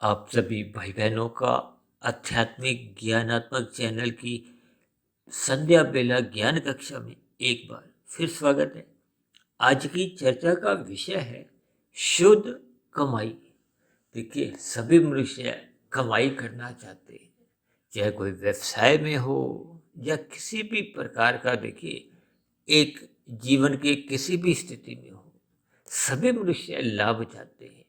आप सभी भाई बहनों का आध्यात्मिक ज्ञानात्मक चैनल की संध्या बेला ज्ञान कक्षा में एक बार फिर स्वागत है। आज की चर्चा का विषय है शुद्ध कमाई। देखिए, सभी मनुष्य कमाई करना चाहते हैं, चाहे कोई व्यवसाय में हो या किसी भी प्रकार का। देखिए, एक जीवन के किसी भी स्थिति में हो, सभी मनुष्य लाभ चाहते हैं।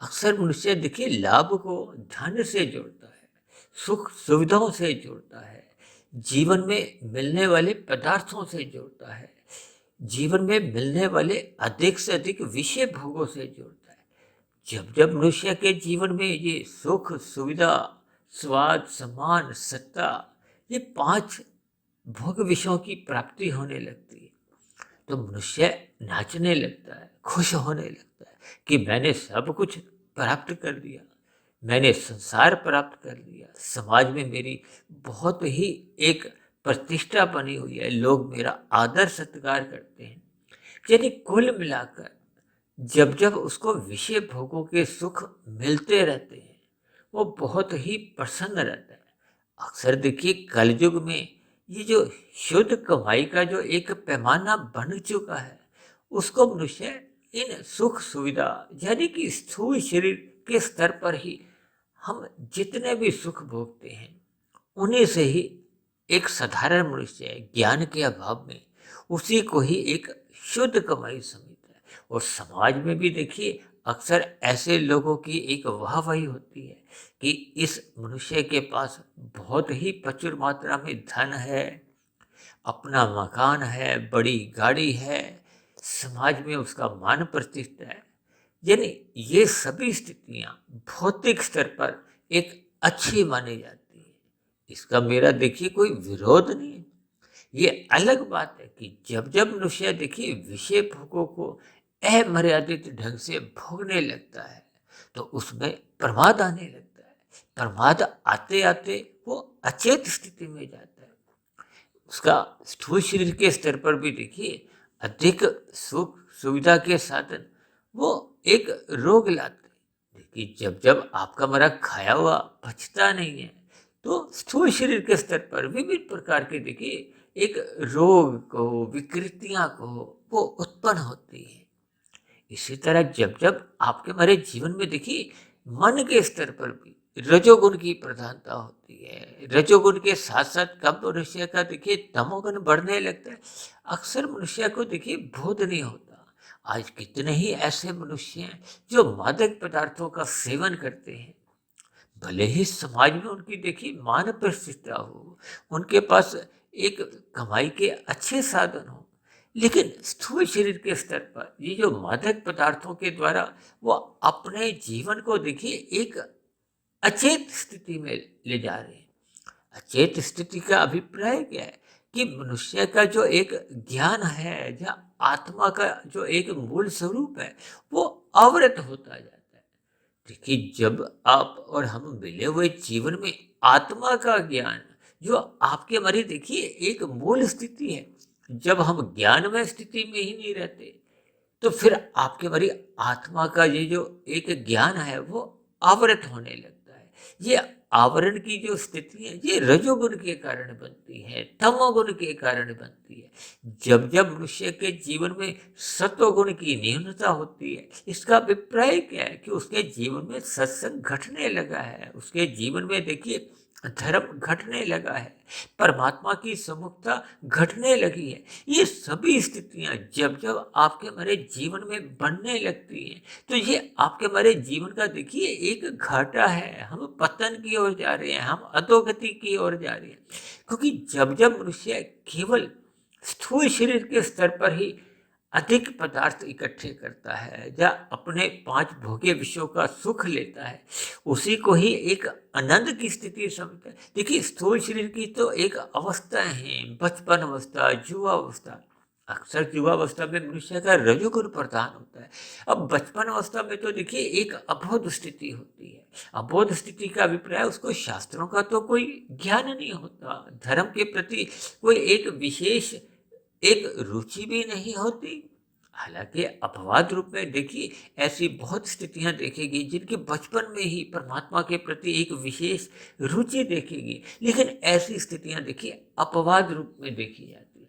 अक्सर मनुष्य देखिए लाभ को धन से जोड़ता है, सुख सुविधाओं से जोड़ता है, जीवन में मिलने वाले पदार्थों से जोड़ता है, जीवन में मिलने वाले अधिक से अधिक विषय भोगों से जोड़ता है। जब जब मनुष्य के जीवन में ये सुख सुविधा, स्वाद, सम्मान, सत्ता, ये 5 भोग विषयों की प्राप्ति होने लगती है, तो मनुष्य नाचने लगता है, खुश होने लगता है कि मैंने सब कुछ प्राप्त कर लिया, मैंने संसार प्राप्त कर लिया, समाज में मेरी बहुत ही एक प्रतिष्ठा बनी हुई है, लोग मेरा आदर सत्कार करते हैं। यानी कुल मिलाकर जब जब उसको विषय भोगों के सुख मिलते रहते हैं, वो बहुत ही प्रसन्न रहता है। अक्सर देखिए कलयुग में ये जो शुद्ध कमाई का जो एक पैमाना बन चुका है, उसको मनुष्य इन सुख सुविधा यानी कि स्थूल शरीर के स्तर पर ही हम जितने भी सुख भोगते हैं, उन्हीं से ही एक साधारण मनुष्य ज्ञान के अभाव में उसी को ही एक शुद्ध कमाई समझता है। और समाज में भी देखिए अक्सर ऐसे लोगों की एक वाहवाही होती है कि इस मनुष्य के पास बहुत ही प्रचुर मात्रा में धन है, अपना मकान है, बड़ी गाड़ी है, समाज में उसका मान प्रतिष्ठा है। यानी ये सभी स्थितियां भौतिक स्तर पर एक अच्छी मानी जाती है। इसका मेरा देखिए कोई विरोध नहीं है। ये अलग बात है कि जब जब मनुष्य देखिए विषय भोगों को अमर्यादित ढंग से भोगने लगता है, तो उसमें प्रमाद आने लगता है। प्रमाद आते आते वो अचेत स्थिति में जाता है। उसका स्थूल शरीर के स्तर पर भी देखिए अधिक सुख सुविधा के साधन वो एक रोग लाते हैं। देखिए, जब जब आपका मरा खाया हुआ पचता नहीं है, तो स्थूल शरीर के स्तर पर विभिन्न प्रकार के देखिए एक रोग को, विकृतियां को वो उत्पन्न होती है। इसी तरह जब जब आपके हमारे जीवन में देखिए मन के स्तर पर भी रजोगुण की प्रधानता होती है, रजोगुण के साथ साथ कब मनुष्य का देखिए तमोगुण बढ़ने लगता है, अक्सर मनुष्य को देखिए बोध नहीं होता। आज कितने ही ऐसे मनुष्य हैं जो मादक पदार्थों का सेवन करते हैं, भले ही समाज में उनकी देखिए मान प्रतिष्ठा हो, उनके पास एक कमाई के अच्छे साधन हो, लेकिन स्थूल शरीर के स्तर पर ये जो मादक पदार्थों के द्वारा वो अपने जीवन को देखिए एक अचेत स्थिति में ले जा रहे हैं। अचेत स्थिति का अभिप्राय क्या है कि मनुष्य का जो एक ज्ञान है या आत्मा का जो एक मूल स्वरूप है, वो अवरत होता जाता है। देखिए, जब आप और हम मिले हुए जीवन में आत्मा का ज्ञान जो आपके हमारी देखिए एक मूल स्थिति है, जब हम ज्ञानमय स्थिति में ही नहीं रहते, तो फिर आपके हमारी आत्मा का ये जो एक ज्ञान है वो आवृत होने लगता है। ये आवरण की जो स्थिति है ये रजोगुण के कारण बनती है, तमोगुण के कारण बनती है। जब जब मनुष्य के जीवन में सत्वगुण की न्यूनता होती है, इसका अभिप्राय क्या है कि उसके जीवन में सत्संग घटने लगा है, उसके जीवन में देखिए धर्म घटने लगा है, परमात्मा की सम्मुखता घटने लगी है। ये सभी स्थितियां जब जब आपके हमारे जीवन में बनने लगती हैं, तो ये आपके हमारे जीवन का देखिए एक घाटा है। हम पतन की ओर जा रहे हैं, हम अधोगति की ओर जा रहे हैं, क्योंकि जब जब मनुष्य केवल स्थूल शरीर के स्तर पर ही अधिक पदार्थ इकट्ठे करता है या अपने 5 भोग्य विषयों का सुख लेता है, उसी को ही एक आनंद की स्थिति समझता है। देखिए, स्थूल शरीर की तो एक अवस्था है, बचपन अवस्था, युवा अवस्था। अक्सर युवा अवस्था में मनुष्य का रजोगुण प्रधान होता है। अब बचपन अवस्था में तो देखिए एक अबोध स्थिति होती है। अबोध स्थिति का अभिप्राय उसको शास्त्रों का तो कोई ज्ञान नहीं होता, धर्म के प्रति कोई एक विशेष एक रुचि भी नहीं होती। हालांकि अपवाद रूप में देखिए ऐसी बहुत स्थितियां देखेगी जिनके बचपन में ही परमात्मा के प्रति एक विशेष रुचि देखेगी, लेकिन ऐसी स्थितियां देखिए अपवाद रूप में देखी जाती है।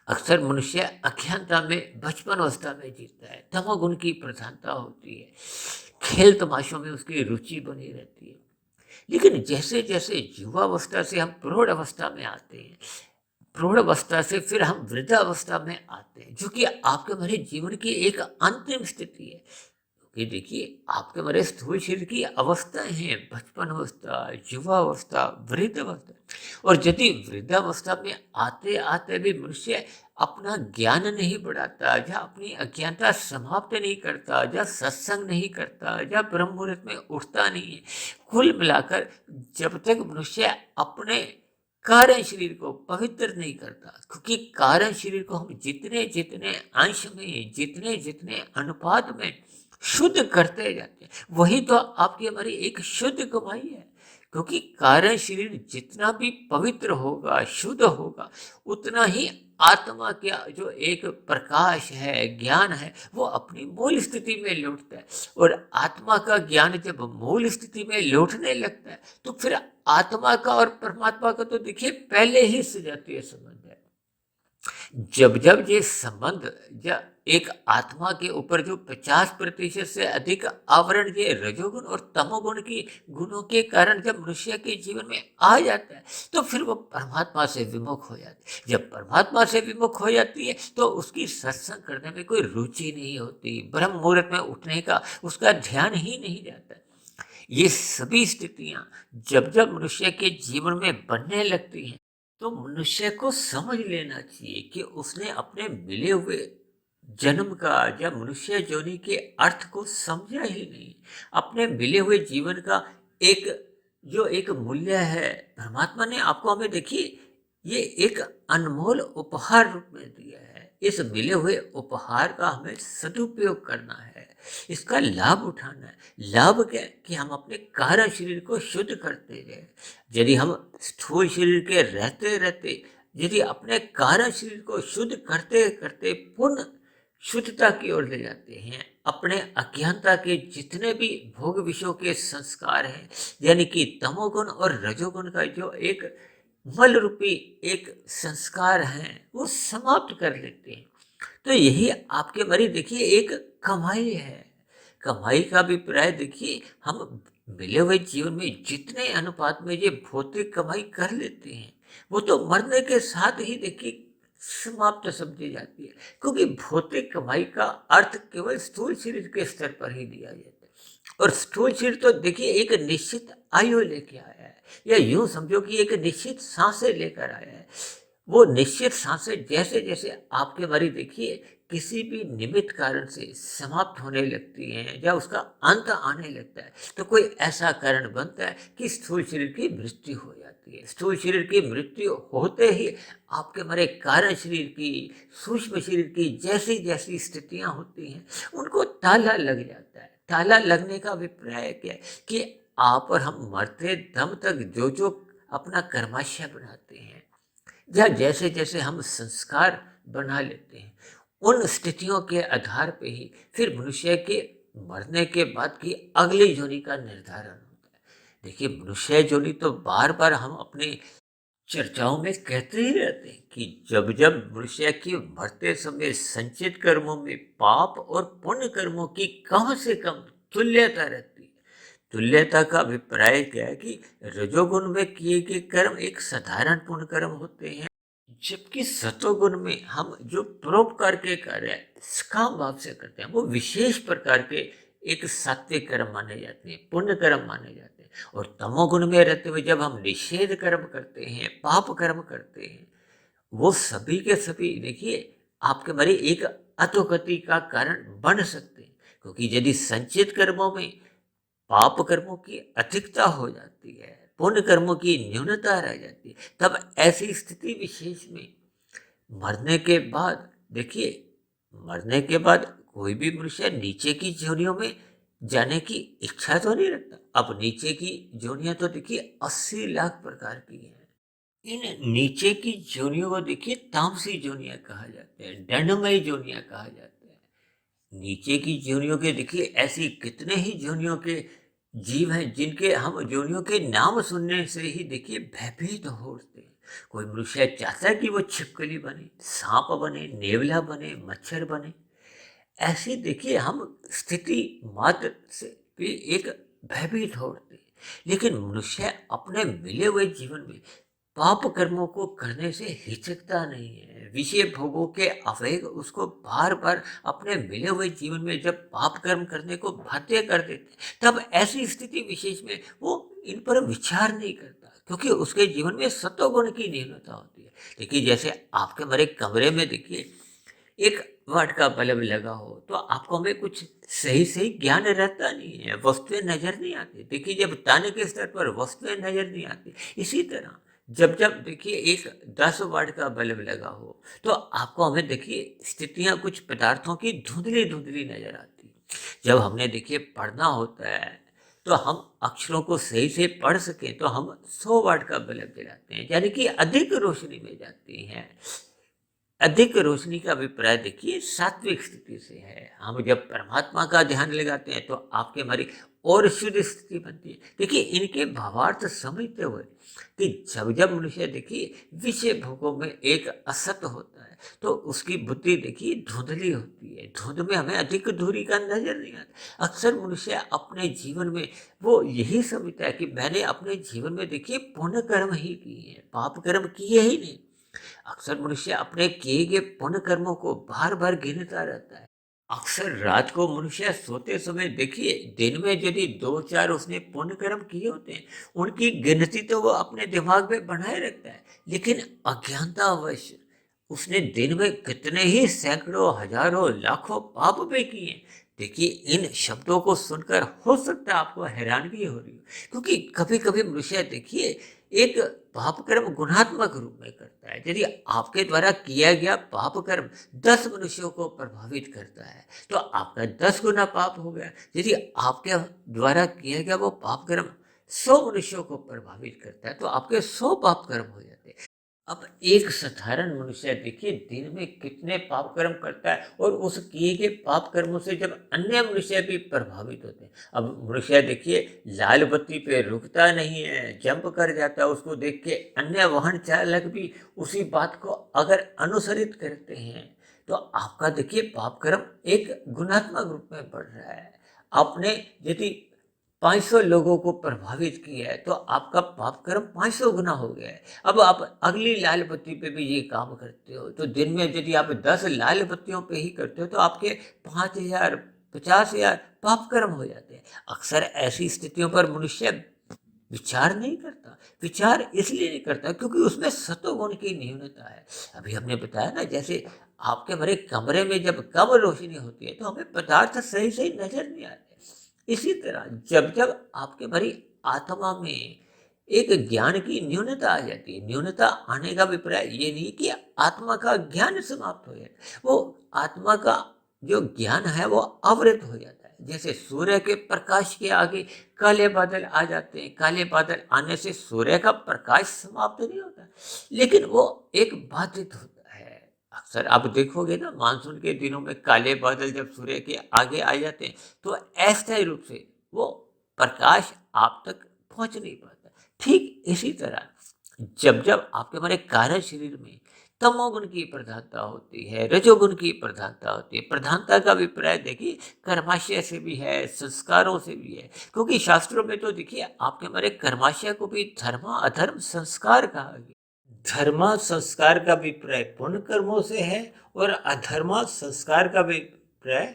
अक्सर मनुष्य अज्ञानता में बचपन अवस्था में जीता है, तमोगुण की प्रधानता होती है, खेल तमाशों में उसकी रुचि बनी रहती है। लेकिन जैसे जैसे युवावस्था से हम प्रौढ़ अवस्था में आते हैं, प्रौढ़ अवस्था से फिर हम वृद्धावस्था में आते हैं, जो कि आपके हमारे जीवन की एक अंतिम स्थिति है। कि देखिए आपके हमारे स्थूल शरीर की अवस्थाएं हैं, बचपन अवस्था, युवा अवस्था, वृद्ध अवस्था। और यदि वृद्धावस्था में आते आते भी मनुष्य अपना ज्ञान नहीं बढ़ाता, या अपनी अज्ञानता समाप्त नहीं करता, या सत्संग नहीं करता, या ब्रह्म मुहूर्त में उठता नहीं है, कुल मिलाकर जब तक मनुष्य अपने कारण शरीर को पवित्र नहीं करता, क्योंकि कारण शरीर को हम जितने जितने अंश में, जितने जितने अनुपात में शुद्ध करते जाते हैं, वही तो आपकी हमारी एक शुद्ध कमाई है। क्योंकि कारण शरीर जितना भी पवित्र होगा, शुद्ध होगा, उतना ही आत्मा का जो एक प्रकाश है, ज्ञान है, वो अपनी मूल स्थिति में लौटता है। और आत्मा का ज्ञान जब मूल स्थिति में लौटने लगता है, तो फिर आत्मा का और परमात्मा का तो देखिए पहले ही सजातीय संबंध है। जब जब ये संबंध या एक आत्मा के ऊपर जो 50% से अधिक आवरण ये रजोगुण और तमोगुण की गुणों के कारण जब मनुष्य के जीवन में आ जाता है, तो फिर वो परमात्मा से विमुख हो जाती है। जब परमात्मा से विमुख हो जाती है, तो उसकी सत्संग करने में कोई रुचि नहीं होती, ब्रह्म मुहूर्त में उठने का उसका ध्यान ही नहीं जाता। ये सभी स्थितियां जब जब मनुष्य के जीवन में बनने लगती हैं, तो मनुष्य को समझ लेना चाहिए कि उसने अपने मिले हुए जन्म का या मनुष्य योनि के अर्थ को समझा ही नहीं। अपने मिले हुए जीवन का एक जो एक मूल्य है, परमात्मा ने आपको हमें देखिए ये एक अनमोल उपहार रूप में दिया है। इस मिले हुए उपहार का हमें सदुपयोग करना है, इसका लाभ उठाना है। लाभ क्या है? कि हम अपने कारण शरीर को शुद्ध करते जाए। यदि हम स्थूल शरीर के रहते रहते यदि अपने कारण शरीर को शुद्ध करते करते पूर्ण शुद्धता की ओर ले जाते हैं, अपने अज्ञानता के जितने भी भोग विषयों के संस्कार हैं, यानी कि तमोगुण और रजोगुण का जो एक मल रूपी एक संस्कार है, वो समाप्त कर लेते हैं, तो यही आपके मरी देखिए एक कमाई है। कमाई का अभिप्राय देखिए हम मिले हुए जीवन में जितने अनुपात में ये भौतिक कमाई कर लेते हैं, वो तो मरने के साथ ही देखिए समाप्त समझी जाती है। क्योंकि भौतिक कमाई का अर्थ केवल स्थूल शरीर के स्तर पर ही दिया जाता है। और स्थूल शरीर तो देखिए एक निश्चित आयु लेके आया है, या यूं समझो कि एक निश्चित सांसें लेकर आया है। वो निश्चित सांसें जैसे जैसे आपके बारी देखिए किसी भी निमित्त कारण से समाप्त होने लगती हैं, या उसका अंत आने लगता है, तो कोई ऐसा कारण बनता है कि स्थूल शरीर की मृत्यु हो जाती है। स्थूल शरीर की मृत्यु होते ही आपके हमारे कारण शरीर की, सूक्ष्म शरीर की जैसी जैसी स्थितियां होती हैं, उनको ताला लग जाता है। ताला लगने का अभिप्राय क्या है? कि आप और हम मरते दम तक जो जो अपना कर्माशय बनाते हैं, या जैसे जैसे हम संस्कार बना लेते हैं, उन स्थितियों के आधार पे ही फिर मनुष्य के मरने के बाद की अगली योनि का निर्धारण होता है। देखिए मनुष्य योनि तो बार बार हम अपने चर्चाओं में कहते ही रहते हैं कि जब जब मनुष्य की मरते समय संचित कर्मों में पाप और पुण्य कर्मों की कम से कम तुल्यता रहती है। तुल्यता का अभिप्राय क्या है? कि रजोगुण में किए गए कर्म एक साधारण पुण्य कर्म होते हैं, जबकि सतोगुण में हम जो परोपकार के कार्य काम भाव से करते हैं, वो विशेष प्रकार के एक सात्विक कर्म माने जाते हैं, पुण्य कर्म माने जाते हैं। और तमोगुण में रहते हुए जब हम निषेध कर्म करते हैं, पाप कर्म करते हैं, वो सभी के सभी देखिए आपके मरे एक अधोगति का कारण बन सकते हैं। क्योंकि यदि संचित कर्मों में पाप कर्मों की अधिकता हो जाती है, पुण्य कर्मों की न्यूनता रह जाती है, तब ऐसी स्थिति विशेष में मरने के बाद देखिए, मरने के बाद कोई भी मनुष्य नीचे की जोनियों में जाने की इच्छा तो नहीं रखता। अब नीचे की जोनियां तो देखिए 80 लाख प्रकार की हैं। इन नीचे की जोनियों को देखिए तामसी जोनियां कहा जाता है, दंडमयी जोनियां कहा जाता है। नीचे की जोनियों के देखिए ऐसी कितने ही जोनियों के जीव हैं जिनके हम जोनियों के नाम सुनने से ही देखिए भयभीत हो उठते हैं। कोई मनुष्य चाहता है कि वो छिपकली बने, सांप बने, नेवला बने, मच्छर बने। ऐसी देखिए हम स्थिति मात्र से भी एक भयभीत हो उठते हैं। लेकिन मनुष्य अपने मिले हुए जीवन में पाप कर्मों को करने से हिचकता नहीं है। विषय भोगों के आवेग उसको बार बार अपने मिले हुए जीवन में जब पाप कर्म करने को बाध्य कर देते, तब ऐसी स्थिति विशेष में वो इन पर विचार नहीं करता, क्योंकि उसके जीवन में सत्वगुण की न्यूनता होती है। देखिए जैसे आपके हमारे कमरे में देखिए एक वाट का बल्ब लगा हो तो आपको हमें कुछ सही सही ज्ञान रहता नहीं है, वस्तुएं नजर नहीं आती। देखिए जब ताने के स्तर पर वस्तुएं नजर नहीं आती, इसी तरह जब जब देखिए एक 10 वाट का बल्ब लगा हो तो आपको हमें देखिए स्थितियां कुछ पदार्थों की धुंधली धुंधली नजर आती। जब हमने देखिए पढ़ना होता है तो हम अक्षरों को सही से पढ़ सकें तो हम 100 वाट का बल्ब जलाते हैं, यानी कि अधिक रोशनी में जाती हैं। अधिक रोशनी का अभिप्राय देखिए सात्विक स्थिति से है। हम जब परमात्मा का ध्यान लगाते हैं तो आपके हमारी और शुद्ध स्थिति बनती है। देखिए इनके भावार्थ समझते हुए कि जब जब मनुष्य देखिए विषय भोगों में एक असत होता है तो उसकी बुद्धि देखिए धुंधली होती है। धुंध में हमें अधिक दूरी का नजर नहीं आता। अक्सर मनुष्य अपने जीवन में वो यही समझता है कि मैंने अपने जीवन में देखिए पुण्य कर्म ही किए हैं, पाप कर्म किए ही नहीं। अक्सर मनुष्य अपने किए गए पुण्य कर्मों को बार बार गिनता रहता है। अक्सर रात को मनुष्य सोते समय देखिए दिन में यदि 2-4 उसने पुण्य कर्म किए होते हैं, उनकी गिनती तो वो अपने दिमाग में बनाए रखता है, लेकिन अज्ञानतावश उसने दिन में कितने ही सैकड़ों, हजारों, लाखों पाप भी किए हैं। देखिए इन शब्दों को सुनकर हो सकता है आपको हैरानगी हो रही हो, क्योंकि कभी कभी मनुष्य देखिए एक पाप कर्म गुणात्मक रूप में करता है। यदि आपके द्वारा किया गया पाप कर्म 10 मनुष्यों को प्रभावित करता है तो आपका 10 गुना पाप हो गया। यदि आपके द्वारा किया गया वो पाप कर्म 100 मनुष्यों को प्रभावित करता है तो आपके 100 पाप कर्म हो जाते हैं। अब एक साधारण मनुष्य देखिए दिन में कितने पाप कर्म करता है, और उस किए गए पाप कर्मों से जब अन्य मनुष्य भी प्रभावित होते हैं। अब मनुष्य देखिए लाल बत्ती पे रुकता नहीं है, जंप कर जाता है, उसको देख के अन्य वाहन चालक भी उसी बात को अगर अनुसरित करते हैं तो आपका देखिए पाप कर्म एक गुणात्मक रूप में बढ़ रहा है। आपने यदि 500 लोगों को प्रभावित किया है तो आपका पाप कर्म 500 गुना हो गया है। अब आप अगली लाल बत्ती पे भी ये काम करते हो तो दिन में यदि आप 10 लाल बत्तियों पे ही करते हो तो आपके 5,000, 50,000 पाप कर्म हो जाते हैं। अक्सर ऐसी स्थितियों पर मनुष्य विचार नहीं करता। विचार इसलिए नहीं करता क्योंकि उसमें सत्वगुण की न्यूनता है। अभी हमने बताया ना, जैसे आपके हमारे कमरे में जब कम रोशनी होती है तो हमें पदार्थ सही सही नजर नहीं आते। इसी तरह जब जब आपके भरी आत्मा में एक ज्ञान की न्यूनता आ जाती है, न्यूनता आने का अभिप्राय ये नहीं कि आत्मा का ज्ञान समाप्त हो जाए, वो आत्मा का जो ज्ञान है वो अवृत हो जाता है। जैसे सूर्य के प्रकाश के आगे काले बादल आ जाते हैं, काले बादल आने से सूर्य का प्रकाश समाप्त नहीं होता, लेकिन वो एक बाधित होता है। अक्सर आप देखोगे ना मानसून के दिनों में काले बादल जब सूर्य के आगे आ जाते हैं तो अस्थायी रूप से वो प्रकाश आप तक पहुंच नहीं पाता। ठीक इसी तरह जब जब आपके हमारे कार्य शरीर में तमोगुण की प्रधानता होती है, रजोगुण की प्रधानता होती है। प्रधानता का अभिप्राय देखिए कर्माशय से भी है, संस्कारों से भी है, क्योंकि शास्त्रों में तो देखिए आपके हमारे कर्माशय को भी धर्म अधर्म संस्कार कहा गया। धर्म संस्कार का अभिप्राय पुण्य कर्मों से है और अधर्म संस्कार का अभिप्राय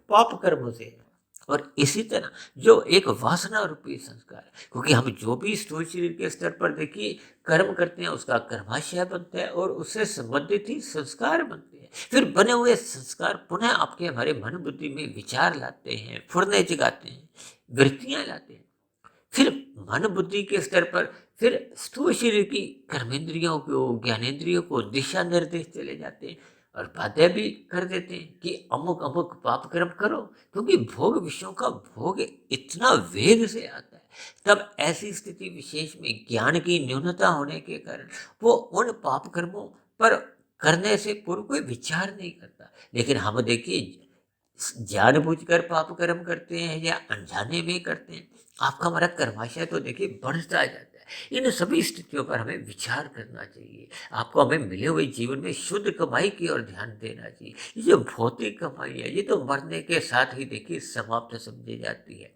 पाप कर्मों से है। और इसी तरह जो एक वासना रूपी संस्कार है, क्योंकि हम जो भी स्थूल शरीर के स्तर पर देखिए कर्म करते हैं उसका कर्माशय बनता है और उससे संबंधित ही संस्कार बनते हैं। फिर बने हुए संस्कार पुनः आपके हमारे मन बुद्धि में विचार लाते हैं, फुर्ने जगाते हैं, वृत्तियां लाते हैं। फिर मन बुद्धि के स्तर पर फिर स्थूल शरीर की कर्मेंद्रियों को, ज्ञानेंद्रियों को दिशा निर्देश चले जाते हैं और बाध्य भी कर देते हैं कि अमुक अमुक पाप कर्म करो, क्योंकि भोग विषयों का भोग इतना वेग से आता है तब ऐसी स्थिति विशेष में ज्ञान की न्यूनता होने के कारण वो उन पाप कर्मों पर करने से पूर्व कोई विचार नहीं करता। लेकिन हम देखिए जानबूझकर पाप कर्म करते हैं या अनजाने में करते हैं, आपका हमारा कर्माशय तो देखिए बढ़ता जाता है। इन सभी स्थितियों पर हमें विचार करना चाहिए। आपको हमें मिले हुए जीवन में शुद्ध कमाई की ओर ध्यान देना चाहिए। ये जो भौतिक कमाई है ये तो मरने के साथ ही देखिए समाप्त समझी जाती है।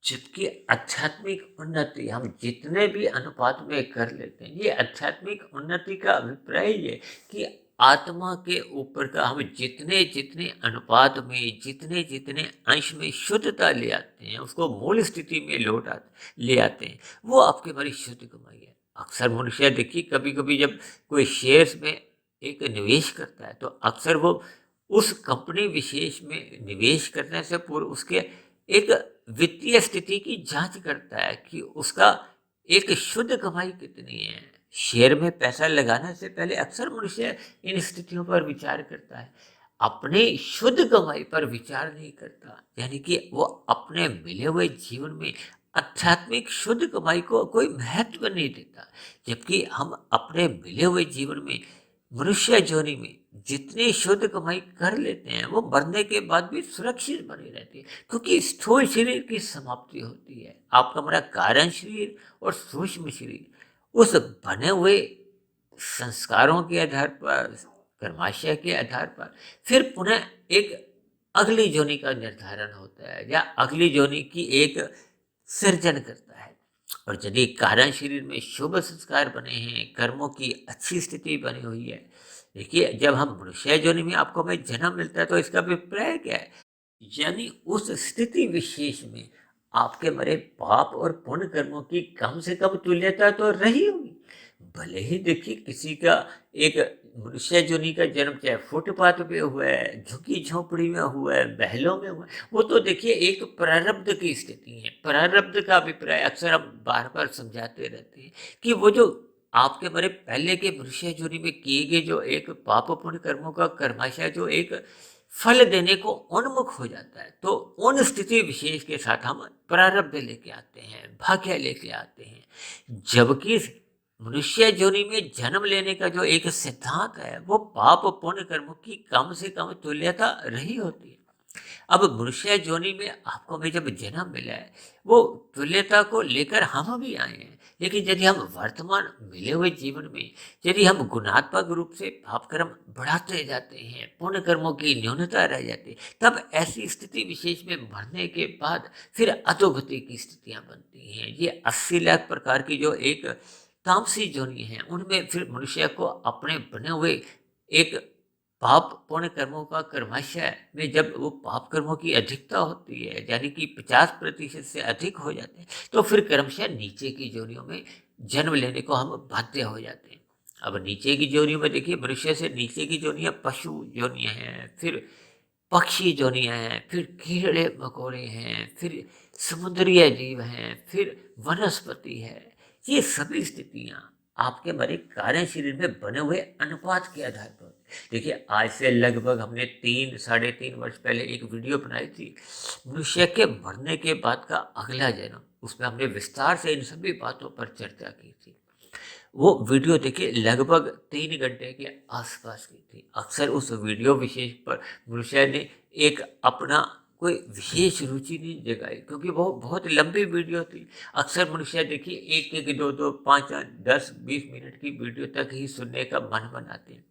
जबकि आध्यात्मिक उन्नति हम जितने भी अनुपात में कर लेते हैं, ये आध्यात्मिक उन्नति का अभिप्राय ये कि आत्मा के ऊपर का हम जितने जितने अनुपात में जितने जितने अंश में शुद्धता ले आते हैं, उसको मूल स्थिति में ले आते हैं, वो आपके बड़ी शुद्ध कमाई है। अक्सर मनुष्य देखिए कभी कभी जब कोई शेयर्स में एक निवेश करता है तो अक्सर वो उस कंपनी विशेष में निवेश करने से पूर्व उसके एक वित्तीय स्थिति की जांच करता है कि उसका एक शुद्ध कमाई कितनी है। शेयर में पैसा लगाने से पहले अक्सर मनुष्य इन स्थितियों पर विचार करता है, अपने शुद्ध कमाई पर विचार नहीं करता। यानी कि वो अपने मिले हुए जीवन में आध्यात्मिक शुद्ध कमाई को कोई महत्व नहीं देता। जबकि हम अपने मिले हुए जीवन में मनुष्य जोनि में जितनी शुद्ध कमाई कर लेते हैं वो मरने के बाद भी सुरक्षित बनी रहती है, क्योंकि स्थूल शरीर की समाप्ति होती है। आपका हमारा कारण शरीर और सूक्ष्म शरीर उस बने हुए संस्कारों के आधार पर, कर्माशय के आधार पर फिर पुनः एक अगली जोनि का निर्धारण होता है या अगली जोनि की एक सृजन करता है। और यदि कारण शरीर में शुभ संस्कार बने हैं, कर्मों की अच्छी स्थिति बनी हुई है, देखिए जब हम मनुष्य योनि में आपको हमें जन्म मिलता है तो इसका अभिप्राय क्या है? यानी उस स्थिति विशेष में आपके मरे पाप और पुण्य कर्मों की कम से कम तुल्यता तो रही होगी। भले ही देखिए किसी का एक मनुष्य योनि का जन्म चाहे फुटपाथ पे हुआ है, झुकी झोपड़ी में हुआ है, महलों में हुआ है, वो तो देखिए एक प्रारब्ध की स्थिति है। प्रारब्ध का अभिप्राय अक्सर हम बार बार समझाते रहते हैं कि वो जो आपके मेरे पहले के मनुष्य योनि में किए गए जो एक पाप पुण्य कर्मों का कर्माशय जो एक फल देने को उन्मुख हो जाता है, तो उन स्थिति विशेष के साथ हम प्रारब्ध लेके आते हैं, भाग्य लेके आते हैं। जबकि मनुष्य योनि में जन्म लेने का जो एक सिद्धांत है वो पाप पुण्य कर्मों की कम से कम तुल्यता रही होती है। अब मनुष्य योनि में आपको भी जब जन्म मिला है वो तुल्यता को लेकर हम भी आए हैं। लेकिन यदि हम वर्तमान मिले हुए जीवन में यदि हम गुणात्मक रूप से पाप कर्म बढ़ाते जाते हैं, पुण्य कर्मों की न्यूनता रह जाती है, तब ऐसी स्थिति विशेष में मरने के बाद फिर अधोगति की स्थितियां बनती हैं। ये 80 लाख प्रकार की जो एक तामसी योनि है उनमें फिर मनुष्य को अपने बने हुए एक पाप पुण्य कर्मों का कर्माशय में जब वो पाप कर्मों की अधिकता होती है, यानी कि 50% से अधिक हो जाते हैं, तो फिर क्रमशः नीचे की योनियों में जन्म लेने को हम बाध्य हो जाते हैं। अब नीचे की योनियों में देखिए मनुष्य से नीचे की योनियां पशु योनियां हैं, फिर पक्षी योनियां हैं, फिर कीड़े मकोड़े हैं, फिर समुद्रीय जीव हैं, फिर वनस्पति है। ये सभी स्थितियां आपके हमारे कार्य शरीर में बने हुए अनुपात के आधार पर। देखिए आज से लगभग हमने 3-3.5 वर्ष पहले एक वीडियो बनाई थी, मनुष्य के मरने के बाद का अगला जन्म। उसमें हमने विस्तार से इन सभी बातों पर चर्चा की थी। वो वीडियो देखिए लगभग 3 घंटे के आसपास की थी। अक्सर उस वीडियो विशेष पर मनुष्य ने एक अपना कोई विशेष रुचि नहीं जगाई, क्योंकि वो बहुत लंबी वीडियो थी। अक्सर मनुष्य देखिए 1-1, 2-2, 5-5, 10-20 मिनट की वीडियो तक ही सुनने का मन बनाते हैं।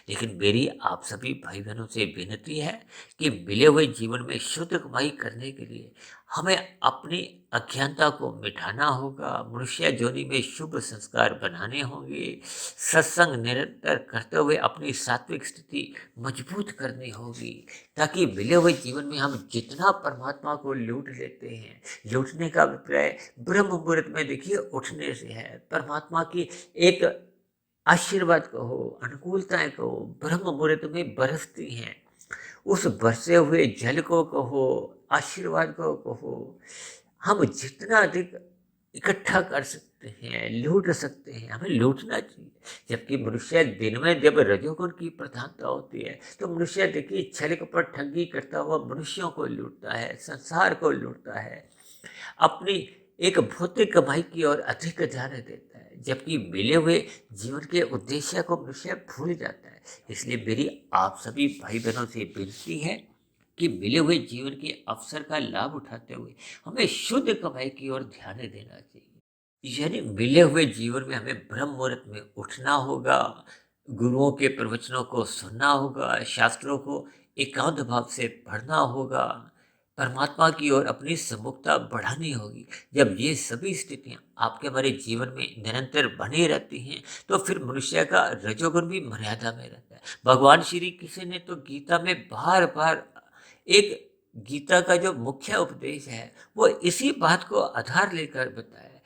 लेकिन मेरी आप सभी भाई बहनों से विनती है कि मिले हुए जीवन में शुद्ध कमाई करने के लिए हमें अपनी अज्ञानता को मिटाना होगा, मनुष्य योनि में शुभ संस्कार बनाने होंगे, सत्संग निरंतर करते हुए अपनी सात्विक स्थिति मजबूत करनी होगी, ताकि मिले हुए जीवन में हम जितना परमात्मा को लूट लेते हैं, लूटने का अभिप्राय ब्रह्म मुहूर्त में देखिए उठने से है, परमात्मा की एक आशीर्वाद कहो, अनुकूलताएं कहो, ब्रह्म मुहूर्त में बरसती हैं। उस बरसे हुए जल को कहो, आशीर्वाद को कहो, हम जितना अधिक इकट्ठा कर सकते हैं, लूट सकते हैं, हमें लूटना चाहिए। जबकि मनुष्य दिन में जब रजोगुण की प्रधानता होती है तो मनुष्य देखिए छल कपट ठगी करता हुआ मनुष्यों को लूटता है, संसार को लूटता है, अपनी एक भौतिक कमाई की ओर अधिक ध्यान देता है, जबकि मिले हुए जीवन के उद्देश्य को मनुष्य भूल जाता है। इसलिए मेरी आप सभी भाई बहनों से विनती है कि मिले हुए जीवन के अवसर का लाभ उठाते हुए हमें शुद्ध कमाई की ओर ध्यान देना चाहिए। यानी मिले हुए जीवन में हमें ब्रह्म मुहूर्त में उठना होगा, गुरुओं के प्रवचनों को सुनना होगा, शास्त्रों को एकांत भाव से पढ़ना होगा, परमात्मा की ओर अपनी सम्मुखता बढ़ानी होगी। जब ये सभी स्थितियां आपके हमारे जीवन में निरंतर बनी रहती हैं, तो फिर मनुष्य का रजोगुण भी मर्यादा में रहता है। भगवान श्री कृष्ण ने तो गीता में बार बार एक गीता का जो मुख्य उपदेश है, वो इसी बात को आधार लेकर बताया है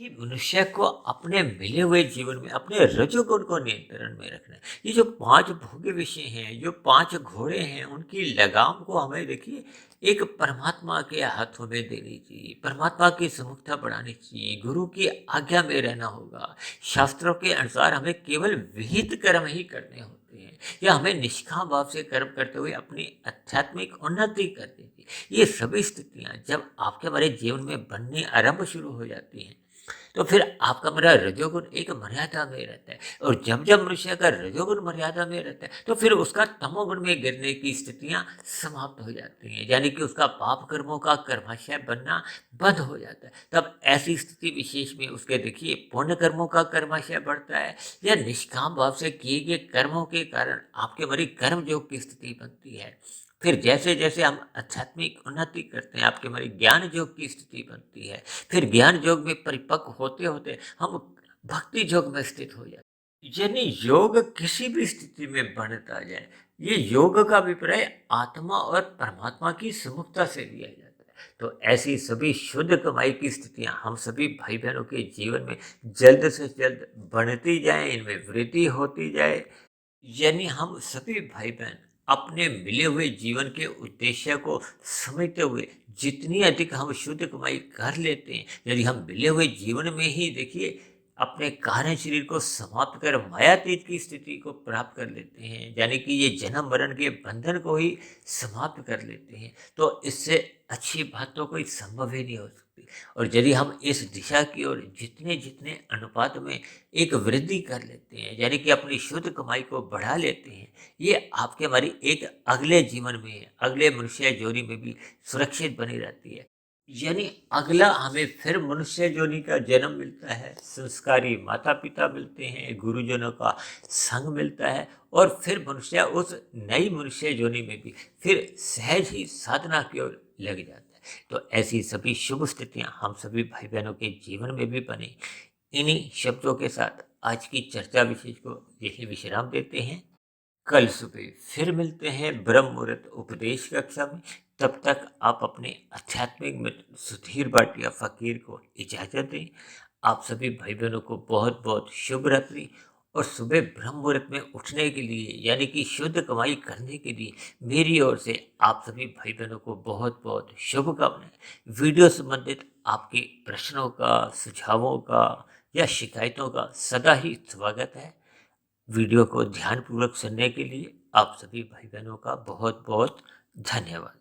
कि मनुष्य को अपने मिले हुए जीवन में अपने रजोगुण को नियंत्रण में रखना है। ये जो 5 भोग्य विषय हैं, जो 5 घोड़े हैं, उनकी लगाम को हमें देखिए एक परमात्मा के हाथों में देनी चाहिए, परमात्मा की सम्मुखता बढ़ानी चाहिए, गुरु की आज्ञा में रहना होगा। शास्त्रों के अनुसार हमें केवल विहित कर्म ही करने होते हैं, या हमें निष्काम भाव से कर्म करते हुए अपनी आध्यात्मिक उन्नति करनी चाहिए। ये सभी स्थितियां जब आपके हमारे जीवन में बनने आरंभ शुरू हो जाती हैं, तो फिर आपका मेरा रजोगुण एक मर्यादा में रहता है। और जब जब मनुष्य का रजोगुण मर्यादा में रहता है, तो फिर उसका तमोगुण में गिरने की स्थितियां समाप्त हो जाती हैं, यानी कि उसका पाप कर्मों का कर्माशय बनना बंद हो जाता है। तब ऐसी स्थिति विशेष में उसके देखिए पुण्य कर्मों का कर्माशय बढ़ता है, या निष्काम भाव से किए गए कर्मों के कारण आपके हमारी कर्म योग की स्थिति बनती है। फिर जैसे जैसे हम आध्यात्मिक उन्नति करते हैं, आपके हमारी ज्ञान योग की स्थिति बनती है। फिर ज्ञान योग में परिपक्व होते होते हम भक्ति योग में स्थित हो जाते हैं। यानी योग किसी भी स्थिति में बढ़ता जाए, ये योग का अभिप्राय आत्मा और परमात्मा की सम्मुखता से लिया जाता है। तो ऐसी सभी शुद्ध कमाई की स्थितियां हम सभी भाई बहनों के जीवन में जल्द से जल्द बढ़ती जाए, इनमें वृद्धि होती जाए। यानी हम सभी भाई बहन अपने मिले हुए जीवन के उद्देश्य को समझते हुए जितनी अधिक हम शुद्ध कमाई कर लेते हैं, यदि हम मिले हुए जीवन में ही देखिए अपने कार्य शरीर को समाप्त कर मायातीत की स्थिति को प्राप्त कर लेते हैं, यानी कि ये जन्म मरण के बंधन को ही समाप्त कर लेते हैं, तो इससे अच्छी बात तो कोई संभव ही नहीं हो सकती। और यदि हम इस दिशा की ओर जितने जितने अनुपात में एक वृद्धि कर लेते हैं, यानी कि अपनी शुद्ध कमाई को बढ़ा लेते हैं, ये आपके हमारी एक अगले जीवन में, अगले मनुष्य जोनी में भी सुरक्षित बनी रहती है। यानी अगला हमें फिर मनुष्य जोनी का जन्म मिलता है, संस्कारी माता पिता मिलते हैं, गुरुजनों का संग मिलता है, और फिर मनुष्य उस नई मनुष्य जोनी में भी फिर सहज ही साधना की ओर लग जाता है। तो ऐसी सभी शुभ स्थितियां हम सभी भाई बहनों के जीवन में भी बने। इन्हीं शब्दों के साथ आज की चर्चा विशेष को यही विश्राम देते हैं। कल सुबह फिर मिलते हैं ब्रह्म मुहूर्त उपदेश कक्षा में। तब तक आप अपने आध्यात्मिक मित्र सुधीर भाटिया फकीर को इजाजत दें। आप सभी भाई बहनों को बहुत बहुत शुभ रात्रि। और सुबह ब्रह्म मुहूर्त में उठने के लिए, यानी कि शुद्ध कमाई करने के लिए मेरी ओर से आप सभी भाई बहनों को बहुत बहुत शुभकामनाएं। वीडियो संबंधित आपके प्रश्नों का, सुझावों का या शिकायतों का सदा ही स्वागत है। वीडियो को ध्यानपूर्वक सुनने के लिए आप सभी भाई बहनों का बहुत बहुत धन्यवाद।